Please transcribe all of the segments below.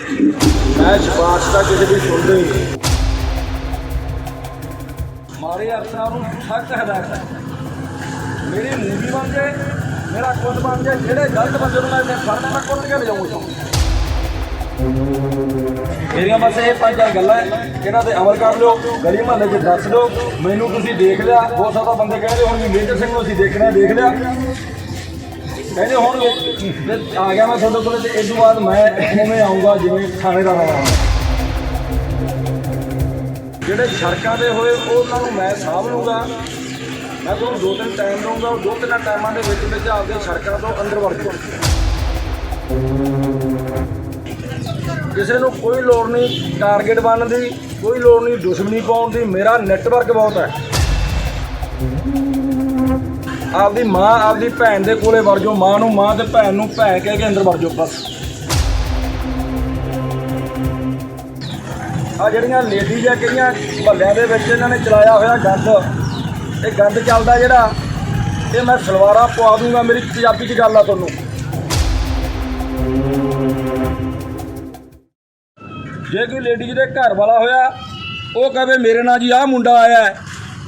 मैं सिफारिश का किसी की सुनते ही नहीं। मारे अफसर सख्त हदायत है मेरी मूवी बन जाए मेरा खुद बन जाए ਜਿਹੜੇ गलत बंदे मैं इतने फड़ना मैं कुट के ले जाऊँ इतों मेरिया बस ये 5-4 गल्लां इन्हां ते अमल कर लो गली मुहल्ले 'च दस दो मैनू तुसीं देख लिया हो सकदा बंदे कहते हुण भी मेजर सिंह नूं असीं देखना देख लिया कहते हुण आ गया मैं तुहाडे कोल ते इस तो बाद मैं उवें आऊँगा जिवें थाणेदार आऊँगा ਜਿਹੜੇ ਸੜਕਾਂ ਦੇ ਹੋਏ ਉਹਨਾਂ ਨੂੰ ਮੈਂ ਸਾਂਭ ਲੂੰਗਾ ਮੈਂ ਤੁਹਾਨੂੰ 2-3 ਟਾਈਮ ਦਊਂਗਾ ਉਹ 2-3 ਟਾਈਮਾਂ ਦੇ ਵਿੱਚ ਆਪਦੇ ਸੜਕਾਂ ਤੋਂ ਅੰਦਰ ਵੜ ਜਾਓ ਕਿਸੇ ਨੂੰ ਕੋਈ ਲੋੜ ਨਹੀਂ ਟਾਰਗੇਟ ਬਣਨ ਦੀ ਕੋਈ ਲੋੜ ਨਹੀਂ ਦੁਸ਼ਮਣੀ ਪਾਉਣ ਦੀ ਮੇਰਾ ਨੈਟਵਰਕ ਬਹੁਤ ਹੈ ਆਪਦੀ ਮਾਂ ਆਪਦੀ ਭੈਣ ਦੇ ਕੋਲੇ ਵੜ ਜਾਓ ਮਾਂ ਨੂੰ ਮਾਂ ਤੇ ਭੈਣ ਨੂੰ ਭੈਣ ਕਹਿ ਕੇ ਅੰਦਰ ਵੜ ਜਾਓ ਬਸ ਆ ਜਿਹੜੀਆਂ ਲੇਡੀਜ਼ ਆ ਕਈਆਂ ਮਹੱਲਿਆਂ ਦੇ ਵਿੱਚ ਇਹਨਾਂ ਨੇ ਚਲਾਇਆ ਹੋਇਆ ਗੰਦ ਇਹ ਗੰਦ ਚੱਲਦਾ ਜਿਹੜਾ ਇਹ ਮੈਂ ਸਲਵਾਰਾਂ ਪਵਾ ਦੂੰਗਾ ਮੇਰੀ ਪੰਜਾਬੀ 'ਚ ਗੱਲ ਆ ਤੁਹਾਨੂੰ ਜੇ ਕੋਈ ਲੇਡੀਜ਼ ਦੇ ਘਰ ਵਾਲਾ ਹੋਇਆ ਉਹ ਕਹੇ ਮੇਰੇ ਨਾਲ ਜੀ ਆਹ ਮੁੰਡਾ ਆਇਆ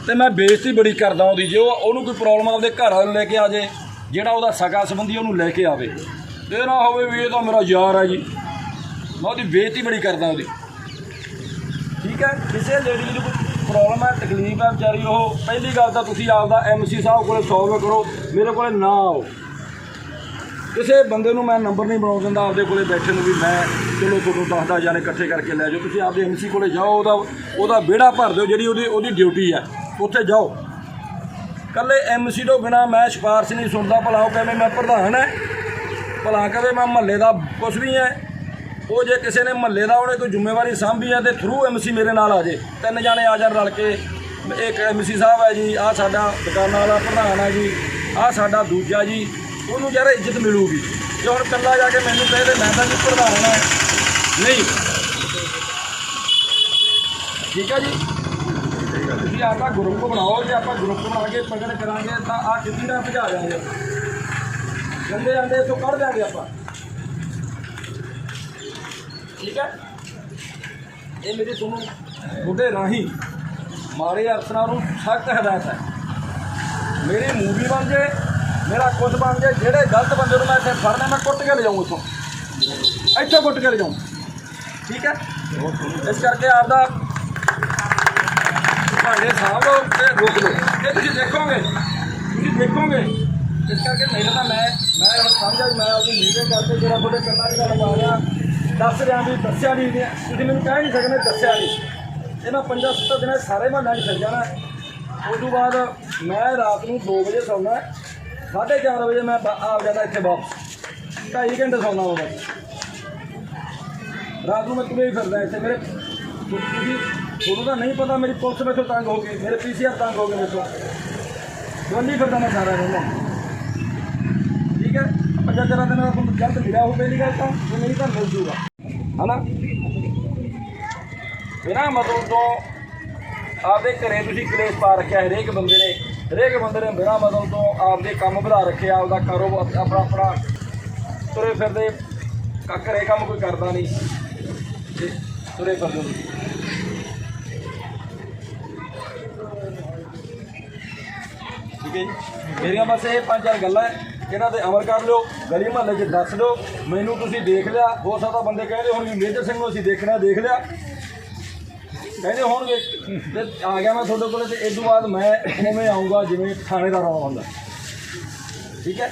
ਤੇ ਮੈਂ ਬੇਇੱਜ਼ਤੀ ਬੜੀ ਕਰਦਾ ਉਹਦੀ ਜੇ ਉਹਨੂੰ ਕੋਈ ਪ੍ਰੋਬਲਮ ਆਪਦੇ ਘਰ ਵਾਲੇ ਨੂੰ ਲੈ ਕੇ ਆ ਜੇ ਜਿਹੜਾ ਉਹਦਾ ਸਗਾ ਸੰਬੰਧੀ ਉਹਨੂੰ ਲੈ ਕੇ ਆਵੇ ਤੇ ਨਾ ਹੋਵੇ ਵੀ ਇਹ ਤਾਂ ਮੇਰਾ ਯਾਰ ਹੈ ਜੀ ਮੈਂ ਉਹਦੀ ਬੇਇੱਜ਼ਤੀ ਬੜੀ ਕਰਦਾ ਉਹਦੀ ठीक है किसी लेडी को प्रॉब्लम है तकलीफ है बेचारी वो पहली गल तो तुसीं आपदा MC साहब को सॉल्व करो मेरे को ना आओ किसी बंदे मैं नंबर नहीं बना दिंदा आपदे कोले बैठे भी मैं चलो तुहानूं 10-10 जाने इकट्ठे करके लै जाओ तुसीं आपदे MC को जाओ ਉਹਦਾ ਵਿਹੜਾ भर दो जी ਉਹਦੀ ड्यूटी है उत्थे जाओ कल्ले MC तो बिना मैं सिफारिश नहीं सुनता भला वो कहे मैं प्रधान है भला कहे मैं महल्ले का कुछ भी है ਉਹ ਜੇ ਕਿਸੇ ਨੇ ਮਹੱਲੇ ਦਾ ਉਹਨੇ ਕੋਈ ਜ਼ਿੰਮੇਵਾਰੀ ਸਾਂਭੀ ਹੈ ਤੇ ਥਰੂ MC ਮੇਰੇ ਨਾਲ ਆ ਜੇ 3 ਜਾਣੇ ਆ ਜਾਣ ਰਲ ਕੇ ਇੱਕ MC ਸਾਹਿਬ ਹੈ ਜੀ ਆਹ ਸਾਡਾ ਦੁਕਾਨਾਂ ਵਾਲਾ ਪ੍ਰਧਾਨ ਹੈ ਜੀ ਆਹ ਸਾਡਾ ਦੂਜਾ ਜੀ ਉਹਨੂੰ ਯਾਰ ਇੱਜ਼ਤ ਮਿਲੂਗੀ ਜੇ ਹੁਣ ਇਕੱਲਾ ਜਾ ਕੇ ਮੈਨੂੰ ਕਹੇ ਮੈਂ ਤਾਂ ਜੀ ਪ੍ਰਧਾਨ ਹੈ ਨਹੀਂ ਠੀਕ ਹੈ ਜੀ ਤੁਸੀਂ ਆਪਣਾ ਗਰੁੱਪ ਬਣਾਓ ਜੇ ਆਪਾਂ ਗਰੁੱਪ ਬਣਾ ਕੇ ਪ੍ਰਗਟ ਕਰਾਂਗੇ ਤਾਂ ਆਹ ਕਿੱਥੇ ਨਾ ਭਜਾ ਜਾਵਾਂਗੇ ਗੰਦੇ ਜਾਂਦੇ ਇੱਥੋਂ ਕੱਢ ਦਿਆਂਗੇ ਆਪਾਂ ठीक है ये मेरी थोड़े राही मारे अफसर सख्त हदायत है मेरी मूवी बन जाए मेरा खुद बन जाए जोड़े गलत बंदे मैं इतने फड़ना मैं कुट के ले जाऊँ इतों इतने कुट के ले जाऊँ ठीक है इस करके आपका भांडे साहब लो रोक लो ये तुम देखोगे इस करके मेरे तो मैं समझा मैं अपनी मीटिंग करके जो थोड़े करना लगा रहा दस रहा भी दसिया नहीं तुम मैं कह नहीं सकते दसिया नहीं ये मैं 5-7 दिन सारे महल्ले फिर जाना उस बाद मैं रात को 2 बजे सौना 4:30 बजे मैं आ जाता इतने वापस 2.5 घंटे सौना वो बस रात को मैं तुरे ही फिरदा इतने मेरे थोड़ा तो नहीं पता मेरी पुलिस मेरे तंग हो गई मेरे PCR तंग हो गए मेरे को गंदी फिरदा मैं सारा रहना ठीक है 5-4 दिन तुम जल्द मिला हो पहली गल तो मेरी तो मिल जूगा है ना बिना मतलब तो आपके घरें तुसीं कलेश पा रखे हरेक बंदे ने बिना मतलब तो आपके काम बढ़ा रखे आपका कारोबार अपना तुरे फिरदे घरें काम कोई करता नहीं तुरे फिरदे ठीक है जी मेरिया बस ये 5-4 गल्लां इन्हां ते अमल कर लो गली मुहल्ले 'च दस दो मैनू तुसीं देख लिया हो सकदा बंदे कहते हुण भी मेजर सिंह नूं असीं देखना देख लिया कहते होणगे ते आ गया मैं तुहाडे कोल ते इस तो बाद मैं उवें आऊँगा जिवें थाणेदार आउंदा हुंदा ठीक है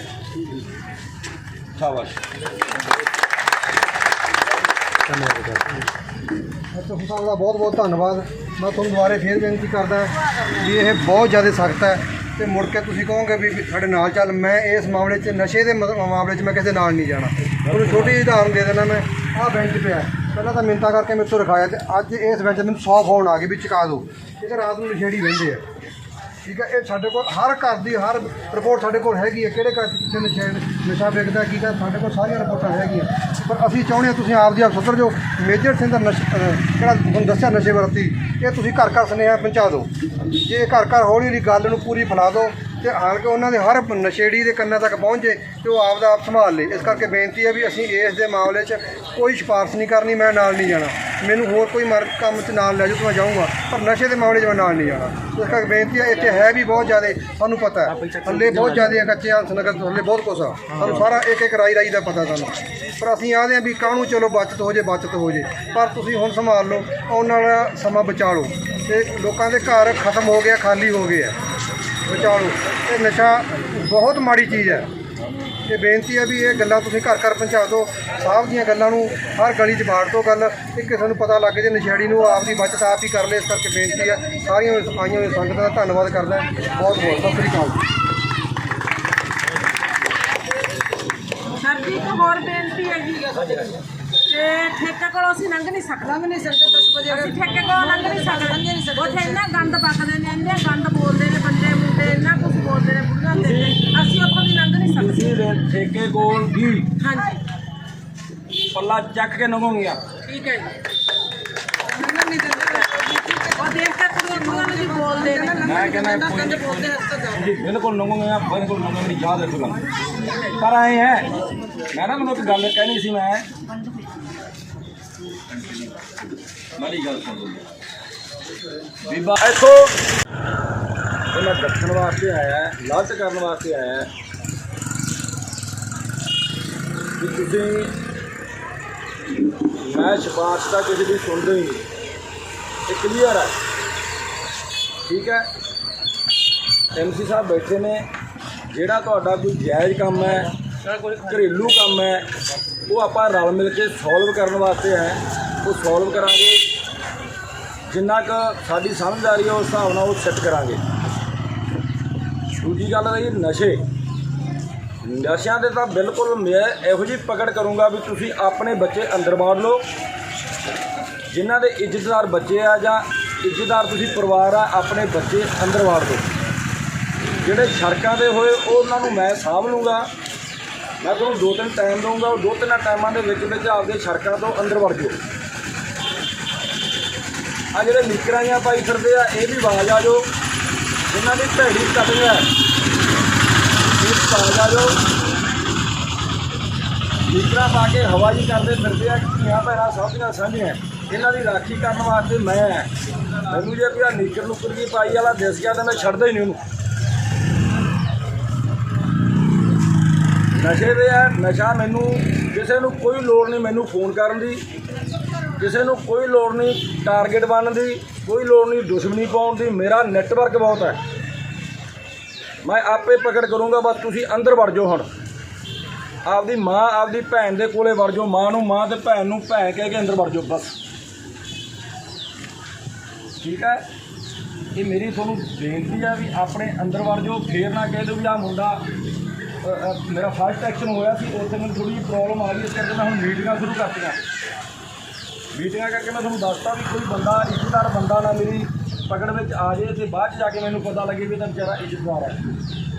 शाबाश तुम साहब का बहुत बहुत धन्यवाद मैं तुहानूं दुबारे फिर बेनती करदा भी ये बहुत ज़्यादा सख्त है तो मुड़ के तुसीं कहोगे भी साडे नाल चल मैं इस मामले च नशे के मामले च मैं किसी नाल नहीं जाना तुहानूं छोटी जी उदाहरण दे देना मैं आह बेंच पे है पहले तो मिन्नतां करके मेरे तो रखाया तो अज इस बेंच मैंने 100 फोन आ गए भी चुका दो ये तो रात को नशेड़ी बहिंदे है ठीक है ये साढ़े को हर घर की हर रिपोर्ट साढ़े को हैगी है किहड़े घर कितने नशा विकदा की साढ़े को सारिया रिपोर्टां हैगियां पर असीं चाहुंदे तुसीं आप दी आप सुधर जो मेजर सिंह दा जिहड़ा तुहानूं दस्सिया नशे विरोधी ये तुसीं घर घर सुनेहा पहुँचा दो जे घर घर हौली हौली गल नूं पूरी फैला दो ਤੇ ਹਾਲਾਂਕਿ ਉਹਨਾਂ ਦੇ ਹਰ ਨਸ਼ੇੜੀ ਦੇ ਕੰਨਾਂ ਤੱਕ ਪਹੁੰਚੇ ਤੇ ਉਹ ਆਪ ਦਾ ਆਪ ਸੰਭਾਲ ਲੇ। ਇਸ ਕਰਕੇ ਬੇਨਤੀ ਹੈ ਵੀ ਅਸੀਂ ਇਸ ਦੇ ਮਾਮਲੇ 'ਚ ਕੋਈ ਸਿਫਾਰਿਸ਼ ਨਹੀਂ ਕਰਨੀ, ਮੈਂ ਨਾਲ ਨਹੀਂ ਜਾਣਾ। ਮੈਨੂੰ ਹੋਰ ਕੋਈ ਕੰਮ 'ਚ ਨਾਲ ਲੈ ਜਾਓ ਤਾਂ ਮੈਂ ਜਾਊਂਗਾ, ਪਰ ਨਸ਼ੇ ਦੇ ਮਾਮਲੇ 'ਚ ਮੈਂ ਨਾਲ ਨਹੀਂ ਜਾਣਾ। ਇਸ ਕਰਕੇ ਬੇਨਤੀ ਹੈ, ਇੱਥੇ ਹੈ ਵੀ ਬਹੁਤ ਜ਼ਿਆਦਾ, ਸਾਨੂੰ ਪਤਾ ਹੈ ਥੱਲੇ ਬਹੁਤ ਜ਼ਿਆਦਾ ਕੱਚੇ ਹੰਸ ਨਗਰ ਥੱਲੇ ਬਹੁਤ ਕੁਛ ਆ, ਸਾਨੂੰ ਸਾਰਾ ਇੱਕ ਰਾਈ ਦਾ ਪਤਾ ਸਾਨੂੰ। ਪਰ ਅਸੀਂ ਆਖਦੇ ਹਾਂ ਵੀ ਕਾਹਨੂੰ ਚਲੋ ਬਚਤ ਹੋ ਜੇ, ਪਰ ਤੁਸੀਂ ਹੁਣ ਸੰਭਾਲ ਲਓ, ਆਉਣ ਵਾਲਾ ਸਮਾਂ ਬਚਾ ਲਓ। ਤੇ ਲੋਕਾਂ ਦੇ ਘਰ ਖਤਮ ਹੋ ਗਿਆ, ਖਾਲੀ ਹੋ ਗਏ ਆ, ਬਚਾ ਲਓ। ਇਹ ਨਸ਼ਾ ਬਹੁਤ ਮਾੜੀ ਚੀਜ਼ ਹੈ। ਇਹ ਬੇਨਤੀ ਹੈ ਵੀ ਇਹ ਗੱਲਾਂ ਤੁਸੀਂ ਘਰ ਘਰ ਪਹੁੰਚਾ ਦਿਓ, ਸਾਹਿਬ ਦੀਆਂ ਗੱਲਾਂ ਨੂੰ ਹਰ ਗਲੀ 'ਚ ਬਾੜ ਦਿਓ ਗੱਲ, ਕਿ ਕਿਸੇ ਨੂੰ ਪਤਾ ਲੱਗ ਜੇ ਨਸ਼ੇੜੀ ਨੂੰ ਆਪ ਦੀ ਬਚਤ ਆਪ ਹੀ ਕਰ ਲੈ। ਇਸ ਕਰਕੇ ਬੇਨਤੀ ਹੈ ਸਾਰੀਆਂ ਆਈਆਂ ਹੋਈਆਂ ਸੰਗਤਾਂ ਦਾ ਧੰਨਵਾਦ ਕਰਦਾ, ਬਹੁਤ ਬਹੁਤ ਸਤਿ ਸ੍ਰੀ ਅਕਾਲ। ਸਰ ਜੀ, ਇੱਕ ਹੋਰ ਬੇਨਤੀ ਹੈਗੀ ਤੇ ਠੇਕੇ ਕੋਲੋਂ ਅਸੀਂ ਲੰਘ ਨਹੀਂ ਸਕਦੇ 10 ਵਜੇ ਅਸੀਂ ਠੇਕੇ ਕੋਲੋਂ ਲੰਘ ਨਹੀਂ ਸਕਦੇ। ਉੱਥੇ ਇੰਨਾ ਗੰਦ ਪੱਕਦੇ ਨੇ, ਇੰਨੇ ਗੰਦ ਬੋਲਦੇ ਨੇ ਬੰਦੇ ਮੁੰਡੇ, ਇੰਨਾ ਕੁਛ ਬੋਲਦੇ ਨੇ ਬੁੜੀਆਂ ਦੇ, ਅਸੀਂ ਉੱਥੋਂ ਦੀ ਲੰਘ ਨਹੀਂ ਸਕਦੇ। ਤੁਸੀਂ ਠੇਕੇ ਕੋਲ ਦੀ ਹਾਂਜੀ ਪੱਲਾ ਚੱਕ ਕੇ ਲੰਘੋਗੀਆਂ। ਠੀਕ ਹੈ ਜੀ। ਉਹ ਦੇਖ ਕੇ ਕੁੜੀਆਂ ਨੂੰ ਜੀ ਬੋਲਦੇ ਨੇ, ਮੈਂ ਕਹਿੰਦਾ ਗੰਦ ਬੋਲਦੇ ਹੱਥ ਜੀ ਬਿਲਕੁਲ ਲੰਘੋਗੀਆਂ, ਬਿਲਕੁਲ ਲੰਘੋਗੇ, ਯਾਦ ਰੱਖੋ ਗੱਲ। ਪਰ ਆਏ ਹੈ, ਮੈਂ ਨਾ ਤੁਹਾਨੂੰ ਇੱਕ ਗੱਲ ਕਹਿਣੀ ਸੀ। ਮੈਂ ਮਾੜੀ ਗੱਲ ਸੁਣ ਲਓ ਬੀਬਾ, ਇੱਥੋਂ ਇਹ ਮੈਂ ਦੱਸਣ ਵਾਸਤੇ ਆਇਆ, ਲਾਲਚ ਕਰਨ ਵਾਸਤੇ ਆਇਆ ਕਿ ਤੁਸੀਂ, ਮੈਂ ਸਿਫਾਰਿਸ਼ ਤਾਂ ਕਿਸੇ ਦੀ ਸੁਣਦੇ ਹੀ ਨਹੀਂ, ਇਹ ਕਲੀਅਰ ਹੈ, ਠੀਕ ਹੈ। MC ਸਾਹਿਬ ਬੈਠੇ ਨੇ, ਜਿਹੜਾ ਤੁਹਾਡਾ ਕੋਈ ਜਾਇਜ਼ ਕੰਮ ਹੈ, ਘਰੇਲੂ ਕੰਮ ਹੈ, ਉਹ ਆਪਾਂ ਰਲ ਮਿਲ ਕੇ ਸੋਲਵ ਕਰਨ ਵਾਸਤੇ ਹੈ, ਉਹ ਸੋਲਵ ਕਰਾਂਗੇ। ਜਿੰਨਾ ਕੁ ਸਾਡੀ ਸਮਝਦਾਰੀ ਹੈ ਉਸ ਹਿਸਾਬ ਨਾਲ ਉਹ ਸੈੱਟ ਕਰਾਂਗੇ। ਦੂਜੀ ਗੱਲ ਰਹੀ ਨਸ਼ਿਆਂ ਦੇ ਤਾਂ ਬਿਲਕੁਲ ਮੈਂ ਇਹੋ ਜਿਹੀ ਪਕੜ ਕਰੂੰਗਾ ਵੀ ਤੁਸੀਂ ਆਪਣੇ ਬੱਚੇ ਅੰਦਰ ਬਾੜ ਲਓ, ਜਿਨ੍ਹਾਂ ਦੇ ਇੱਜ਼ਤਦਾਰ ਬੱਚੇ ਆ ਜਾਂ ਇੱਜ਼ਤਦਾਰ ਤੁਸੀਂ ਪਰਿਵਾਰ ਆ, ਆਪਣੇ ਬੱਚੇ ਅੰਦਰ ਬਾੜ ਦਿਓ। ਜਿਹੜੇ ਸੜਕਾਂ 'ਤੇ ਹੋਏ ਉਹਨਾਂ ਨੂੰ ਮੈਂ ਸਾਂਭ ਲੂੰਗਾ। ਮੈਂ ਤੁਹਾਨੂੰ 2-3 ਟਾਈਮ ਦਊਂਗਾ, ਉਹ 2-3 ਟਾਈਮਾਂ ਦੇ ਵਿੱਚ ਆਪਦੇ ਸੜਕਾਂ ਤੋਂ ਅੰਦਰ ਵੜ ਜਾਓ। ਆ ਜਿਹੜੇ ਲੀਕਰਾਂ ਜਾਂ ਪਾਈ ਫਿਰਦੇ ਆ, ਇਹ ਵੀ ਆਵਾਜ਼ ਆ ਜਾਓ, ਜਿਨ੍ਹਾਂ ਦੀ ਭੈੜੀ ਕਟਿੰਗ ਹੈ, ਇਹ ਆਵਾਜ਼ ਆ ਜਾਓ। ਲੀਕਰਾਂ ਪਾ ਕੇ ਹਵਾ ਜੀ ਕਰਦੇ ਫਿਰਦੇ ਆ, ਧੀਆਂ ਭੈਣਾਂ ਸਭ ਦੀਆਂ ਸਾਂਝੀਆਂ, ਇਹਨਾਂ ਦੀ ਰਾਖੀ ਕਰਨ ਵਾਸਤੇ ਮੈਨੂੰ ਜੇ ਕੋਈ ਨੀਕਰ ਨੁਕਰ ਦੀ ਪਾਈ ਵਾਲਾ ਦਿਸ ਗਿਆ ਤਾਂ ਮੈਂ ਛੱਡਦਾ ਹੀ ਨਹੀਂ ਉਹਨੂੰ। ਨਸ਼ੇ ਦੇ ਆ, ਨਸ਼ਾ ਮੈਨੂੰ ਕਿਸੇ ਨੂੰ ਕੋਈ ਲੋੜ ਨਹੀਂ ਮੈਨੂੰ ਫੋਨ ਕਰਨ ਦੀ, ਕਿਸੇ ਨੂੰ ਕੋਈ ਲੋੜ ਨਹੀਂ ਟਾਰਗੇਟ ਬਣਨ ਦੀ, ਕੋਈ ਲੋੜ ਨਹੀਂ ਦੁਸ਼ਮਣੀ ਪਾਉਣ ਦੀ। ਮੇਰਾ ਨੈਟਵਰਕ ਬਹੁਤ ਹੈ, ਮੈਂ ਆਪੇ ਪਕੜ ਕਰੂੰਗਾ। ਬਸ ਤੁਸੀਂ ਅੰਦਰ ਵੜ ਜਾਓ। ਹੁਣ ਆਪਦੀ ਮਾਂ ਆਪਦੀ ਭੈਣ ਦੇ ਕੋਲੇ ਵੜ ਜਾਓ, ਮਾਂ ਨੂੰ ਮਾਂ ਤੇ ਭੈਣ ਨੂੰ ਭੈਣ ਕਹਿ ਕੇ ਅੰਦਰ ਵੜ ਜਾਓ ਬਸ, ਠੀਕ ਹੈ। ਇਹ ਮੇਰੀ ਤੁਹਾਨੂੰ ਬੇਨਤੀ ਹੈ ਵੀ ਆਪਣੇ ਅੰਦਰ ਵੜ ਜਾਓ। ਫੇਰ ਨਾ ਕਹਿ ਦਿਓ ਵੀ ਆਹ ਮੁੰਡਾ ਮੇਰਾ ਫਸਟ ਐਕਸ਼ਨ ਹੋਇਆ ਸੀ, ਉੱਥੇ ਮੈਨੂੰ ਥੋੜ੍ਹੀ ਜਿਹੀ ਪ੍ਰੋਬਲਮ ਆ ਗਈ, ਇਸ ਕਰਕੇ ਮੈਂ ਹੁਣ ਮੀਟਿੰਗਾਂ ਸ਼ੁਰੂ ਕਰਤੀਆਂ। ਮੀਟਿੰਗਾਂ ਕਰਕੇ ਮੈਂ ਤੁਹਾਨੂੰ ਦੱਸਤਾ ਵੀ ਕੋਈ ਬੰਦਾ ਇੱਜ਼ਤਦਾਰ ਬੰਦਾ ਨਾ ਮੇਰੀ ਪਕੜ ਵਿੱਚ ਆ ਜਾਏ ਤੇ ਬਾਅਦ 'ਚ ਜਾ ਕੇ ਮੈਨੂੰ ਪਤਾ ਲੱਗੇ ਵੀ ਇਹਦਾ ਵਿਚਾਰਾ ਇੱਜ਼ਤਦਾਰ ਹੈ।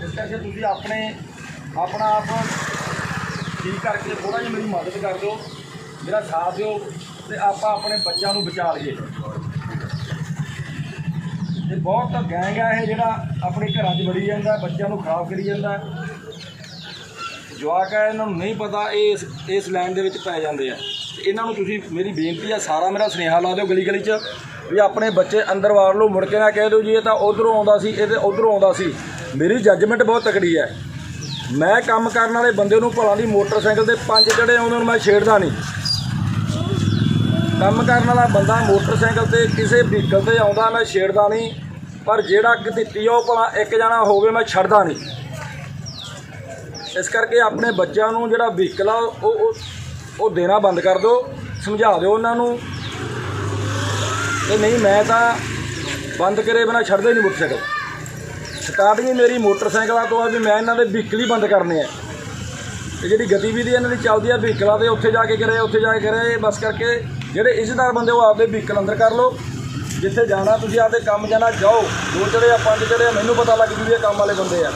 ਇਸ ਕਰਕੇ ਤੁਸੀਂ ਆਪਣਾ ਆਪ ਠੀਕ ਕਰਕੇ ਥੋੜ੍ਹਾ ਜਿਹਾ ਮੇਰੀ ਮਦਦ ਕਰ ਦਿਓ, ਮੇਰਾ ਸਾਥ ਦਿਓ, ਅਤੇ ਆਪਾਂ ਆਪਣੇ ਬੱਚਿਆਂ ਨੂੰ ਬਚਾ ਲਈਏ। ਇਹ ਬਹੁਤ ਗੈਂਗ ਹੈ ਇਹ ਜਿਹੜਾ ਆਪਣੇ ਘਰਾਂ 'ਚ ਵੜੀ ਜਾਂਦਾ, ਬੱਚਿਆਂ ਨੂੰ ਖਰਾਬ ਕਰੀ ਜਾਂਦਾ। ਜਵਾਕ ਹੈ, ਇਹਨਾਂ ਨੂੰ ਨਹੀਂ ਪਤਾ, ਇਹ ਇਸ ਲਾਈਨ ਦੇ ਵਿੱਚ ਪੈ ਜਾਂਦੇ ਆ। ਇਹਨਾਂ ਨੂੰ ਤੁਸੀਂ, ਮੇਰੀ ਬੇਨਤੀ ਆ, ਸਾਰਾ ਮੇਰਾ ਸੁਨੇਹਾ ਲਾ ਦਿਓ ਗਲੀ ਗਲੀ 'ਚ ਵੀ ਆਪਣੇ ਬੱਚੇ ਅੰਦਰ ਵਾੜ ਲਓ। ਮੁੜ ਕੇ ਨਾ ਕਹਿ ਦਿਓ ਜੀ ਇਹ ਤਾਂ ਉੱਧਰੋਂ ਆਉਂਦਾ ਸੀ, ਇਹ ਤਾਂ ਉੱਧਰੋਂ ਆਉਂਦਾ ਸੀ। ਮੇਰੀ ਜੱਜਮੈਂਟ ਬਹੁਤ ਤਕੜੀ ਹੈ। ਮੈਂ ਕੰਮ ਕਰਨ ਵਾਲੇ ਬੰਦੇ ਨੂੰ ਭਲਾ ਦੀ ਮੋਟਰਸਾਈਕਲ ਤੇ 5 ਚੜ੍ਹੇ ਉਹਨਾਂ ਨੂੰ ਮੈਂ ਛੇੜਦਾ ਨਹੀਂ। ਕੰਮ ਕਰਨ ਵਾਲਾ ਬੰਦਾ ਮੋਟਰਸਾਈਕਲ ਤੇ ਕਿਸੇ ਵਹੀਕਲ ਤੇ ਆਉਂਦਾ ਮੈਂ ਛੇੜਦਾ ਨਹੀਂ, ਪਰ ਜਿਹੜਾ ਕਿਤੇ ਉਹ ਭਲਾ ਇੱਕ ਜਣਾ ਹੋਵੇ ਮੈਂ ਛੱਡਦਾ ਨਹੀਂ। ਇਸ ਕਰਕੇ ਆਪਣੇ ਬੱਚਿਆਂ ਨੂੰ ਜਿਹੜਾ ਵਹੀਕਲ ਆ ਉਹ ਦੇਣਾ ਬੰਦ ਕਰ ਦਿਓ, ਸਮਝਾ ਦਿਓ ਉਹਨਾਂ ਨੂੰ। ਤੇ ਨਹੀਂ ਮੈਂ ਤਾਂ ਬੰਦ ਕਰੇ ਬਿਨਾਂ ਛੱਡਦਾ ਹੀ ਨਹੀਂ ਮੋਟਰਸਾਈਕਲ। ਸਟਾਰਟਿੰਗ ਮੇਰੀ ਮੋਟਰਸਾਈਕਲਾਂ ਤੋਂ ਆ ਵੀ ਮੈਂ ਇਹਨਾਂ ਦੇ ਵਹੀਕਲ ਹੀ ਬੰਦ ਕਰਨੇ ਆ। ਤੇ ਜਿਹੜੀ ਗਤੀਵਿਧੀ ਇਹਨਾਂ ਦੀ ਚੱਲਦੀ ਆ ਵਹੀਕਲਾਂ ਤੇ, ਉੱਥੇ ਜਾ ਕੇ ਕਰੇ ਬਸ ਕਰਕੇ ਜਿਹੜੇ ਇੱਜ਼ਤਦਾਰ ਬੰਦੇ ਉਹ ਆਪਦੇ ਵਹੀਕਲ ਅੰਦਰ ਕਰ ਲਓ। ਜਿੱਥੇ ਜਾਣਾ ਤੁਸੀਂ ਆਪਦੇ ਕੰਮ ਜਾਣਾ ਜਾਓ, 2 ਚੜ੍ਹੇ ਆ 5 ਚੜ੍ਹੇ ਆ, ਮੈਨੂੰ ਪਤਾ ਲੱਗ ਜੂ ਵੀ ਇਹ ਕੰਮ ਵਾਲੇ ਬੰਦੇ ਆ।